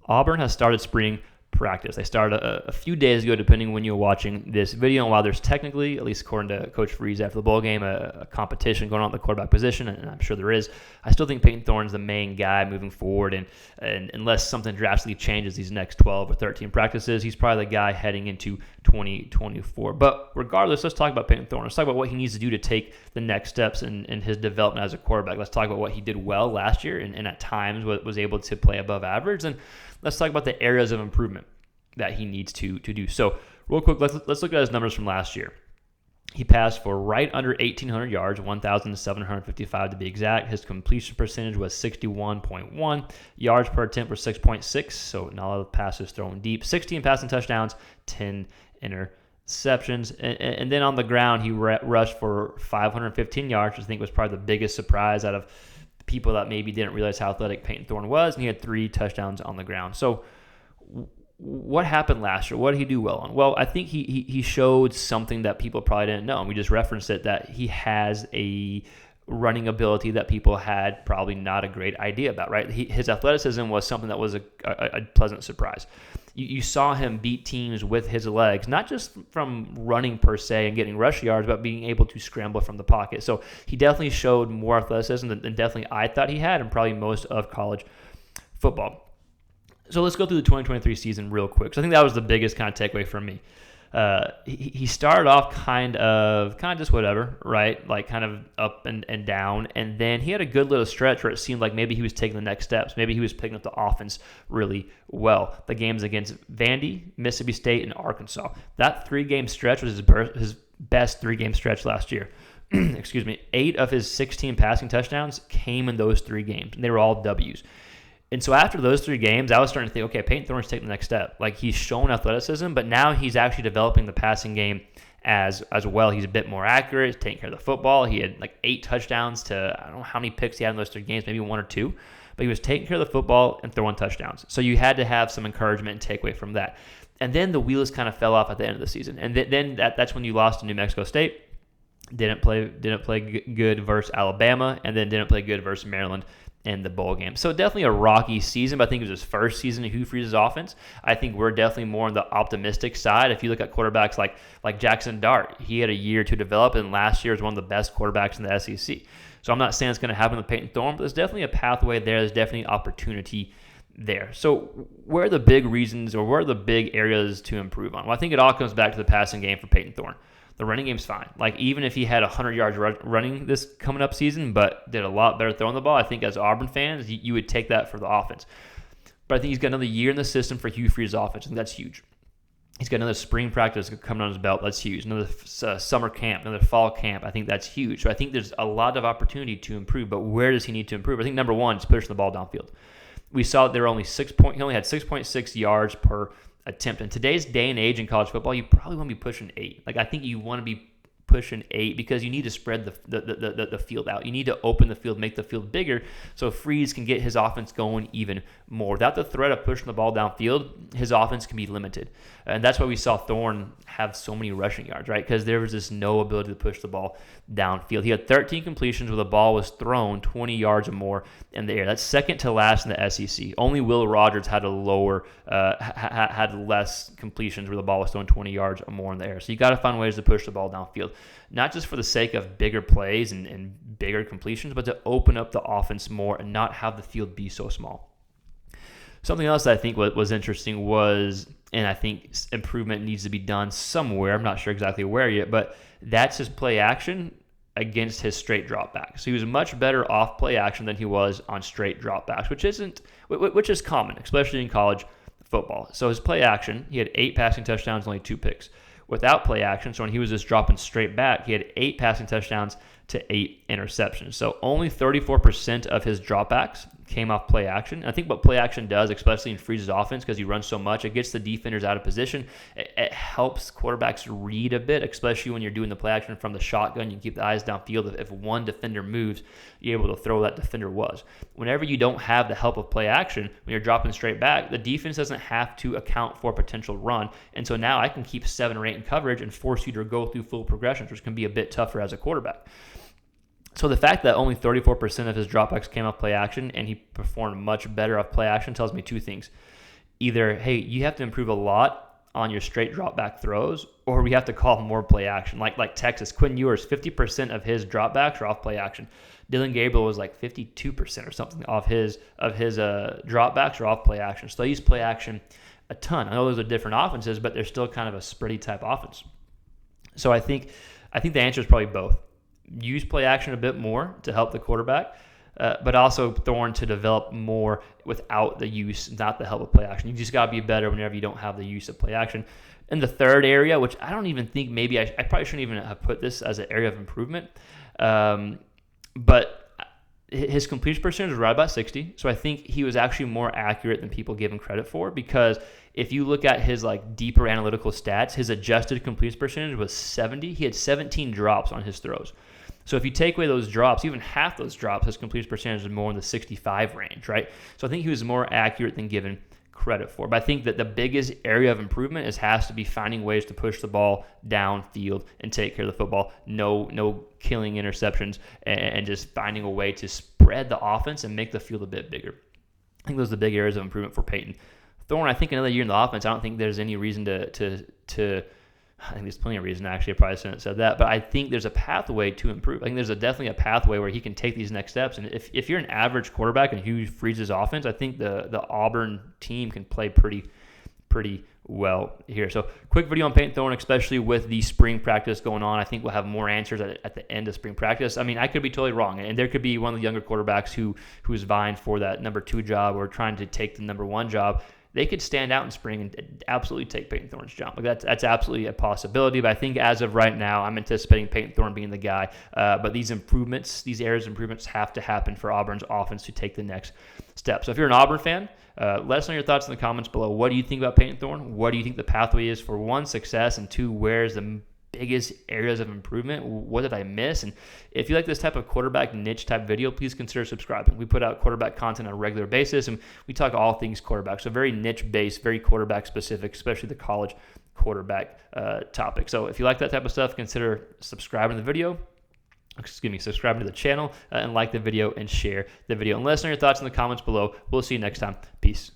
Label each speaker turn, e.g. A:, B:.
A: Auburn has started spring practice. They started a few days ago, depending when you're watching this video. And while there's technically, at least according to Coach Freeze after the bowl game, a competition going on at the quarterback position, and I'm sure there is, I still think Payton Thorne is the main guy moving forward. And unless something drastically changes these next 12 or 13 practices, he's probably the guy heading into 2024. But regardless, let's talk about Payton Thorne. Let's talk about what he needs to do to take the next steps in his development as a quarterback. Let's talk about what he did well last year and at times was able to play above average. And let's talk about the areas of improvement that he needs to do. So real quick, let's look at his numbers from last year. He passed for right under 1,800 yards, 1,755 to be exact. His completion percentage was 61.1. Yards per attempt were 6.6, so not a lot of passes thrown deep. 16 passing touchdowns, 10 interceptions. And then on the ground, he rushed for 515 yards, which I think was probably the biggest surprise out of people that maybe didn't realize how athletic Payton Thorne was. And he had 3 touchdowns on the ground. So what happened last year? What did he do well on? Well, I think he showed something that people probably didn't know. And we just referenced it, that he has a running ability that people had probably not a great idea about, right? His athleticism was something that was a pleasant surprise. You saw him beat teams with his legs, not just from running per se and getting rush yards, but being able to scramble from the pocket. So he definitely showed more athleticism than definitely I thought he had, and probably most of college football. So let's go through the 2023 season real quick. So I think that was the biggest kind of takeaway from me. He started off kind of just whatever, right? Like kind of up and down. And then he had a good little stretch where it seemed like maybe he was taking the next steps. Maybe he was picking up the offense really well. The games against Vandy, Mississippi State, and Arkansas. That 3-game stretch was his best 3-game stretch last year. Excuse me. 8 of his 16 passing touchdowns came in those 3 games. And they were all W's. And so after those 3 games, I was starting to think, okay, Payton Thorne's taking the next step. Like, he's shown athleticism, but now he's actually developing the passing game as well. He's a bit more accurate. He's taking care of the football. He had like 8 touchdowns to, I don't know how many picks he had in those 3 games, maybe 1 or 2. But he was taking care of the football and throwing touchdowns. So you had to have some encouragement and takeaway from that. And then the wheels kind of fell off at the end of the season. And then that's when you lost to New Mexico State. Didn't play good versus Alabama, and then didn't play good versus Maryland in the bowl game. So definitely a rocky season, but I think it was his first season in Hugh Freeze's offense. I think we're definitely more on the optimistic side. If you look at quarterbacks like Jackson Dart, he had a year to develop, and last year was one of the best quarterbacks in the SEC. So I'm not saying it's going to happen with Payton Thorne, but there's definitely a pathway there. There's definitely opportunity there. So where are the big reasons, or where are the big areas to improve on? Well, I think it all comes back to the passing game for Payton Thorne. The running game's fine. Like, even if he had 100 yards running this coming up season, but did a lot better throwing the ball, I think as Auburn fans, you would take that for the offense. But I think he's got another year in the system for Hugh Freeze's offense, and that's huge. He's got another spring practice coming on his belt. That's huge. Another summer camp, another fall camp. I think that's huge. So I think there's a lot of opportunity to improve, but where does he need to improve? I think number one is pushing the ball downfield. We saw that there were only he only had 6.6 yards per attempt. In today's day and age in college football, you probably want to be pushing 8. Like, I think you want to be pushing 8 because you need to spread the field out. You need to open the field, make the field bigger, so Freeze can get his offense going even more. Without the threat of pushing the ball downfield, his offense can be limited. And that's why we saw Thorne have so many rushing yards, right? Because there was just no ability to push the ball downfield. He had 13 completions where the ball was thrown 20 yards or more in the air. That's second to last in the SEC. Only Will Rogers had had less completions where the ball was thrown 20 yards or more in the air. So you got to find ways to push the ball downfield, not just for the sake of bigger plays and bigger completions, but to open up the offense more and not have the field be so small. Something else that I think was interesting was, and I think improvement needs to be done somewhere, I'm not sure exactly where yet, but that's his play action against his straight dropbacks. So he was much better off play action than he was on straight dropbacks, which is common, especially in college football. So his play action, he had 8 passing touchdowns, only 2 picks. Without play action, so when he was just dropping straight back, he had 8 passing touchdowns to 8 interceptions. So only 34% of his dropbacks came off play action. And I think what play action does, especially in Freeze's offense, because he runs so much, it gets the defenders out of position. It helps quarterbacks read a bit, especially when you're doing the play action from the shotgun. You can keep the eyes downfield. If one defender moves, you're able to throw where that defender was. Whenever you don't have the help of play action, when you're dropping straight back, the defense doesn't have to account for a potential run. And so now I can keep 7 or 8 in coverage and force you to go through full progressions, which can be a bit tougher as a quarterback. So the fact that only 34% of his dropbacks came off play action and he performed much better off play action tells me 2 things. either, hey, you have to improve a lot on your straight drop back throws, or we have to call more play action. Like Texas, Quinn Ewers, 50% of his dropbacks are off play action. Dylan Gabriel was like 52% or something of his dropbacks are off play action. So they use play action a ton. I know those are different offenses, but they're still kind of a spready type offense. So I think the answer is probably both. Use play action a bit more to help the quarterback, but also Thorne to develop more without the use, not the help of play action. You just got to be better whenever you don't have the use of play action. And the third area, which I don't even think maybe I probably shouldn't even have put this as an area of improvement, but his completion percentage was right about 60. So I think he was actually more accurate than people give him credit for, because if you look at his like deeper analytical stats, his adjusted completion percentage was 70. He had 17 drops on his throws. So if you take away those drops, even half those drops, his completion percentage is more in the 65 range, right? So I think he was more accurate than given credit for. But I think that the biggest area of improvement has to be finding ways to push the ball downfield and take care of the football. No killing interceptions, and just finding a way to spread the offense and make the field a bit bigger. I think those are the big areas of improvement for Payton Thorne. I think another year in the offense, I don't think there's any reason to I think there's plenty of reason, actually. I probably shouldn't have said that, but I think there's a pathway to improve. I think there's definitely a pathway where he can take these next steps. And if you're an average quarterback and Hugh Freeze's offense, I think the Auburn team can play pretty well here. So quick video on Payton Thorne, especially with the spring practice going on. I think we'll have more answers at the end of spring practice. I mean, I could be totally wrong, and there could be one of the younger quarterbacks who's vying for that number 2 job or trying to take the number 1 job. They could stand out in spring and absolutely take Payton Thorne's job. Like that's absolutely a possibility. But I think as of right now, I'm anticipating Payton Thorne being the guy. But these areas of improvements have to happen for Auburn's offense to take the next step. So if you're an Auburn fan, let us know your thoughts in the comments below. What do you think about Payton Thorne? What do you think the pathway is for 1, success, and 2, where's the biggest areas of improvement? What did I miss? And if you like this type of quarterback niche type video, please consider subscribing. We put out quarterback content on a regular basis, and we talk all things quarterback. So very niche based, very quarterback specific, especially the college quarterback topic. So if you like that type of stuff, consider subscribing to the video. Subscribe to the channel and like the video and share the video. And let us know your thoughts in the comments below. We'll see you next time. Peace.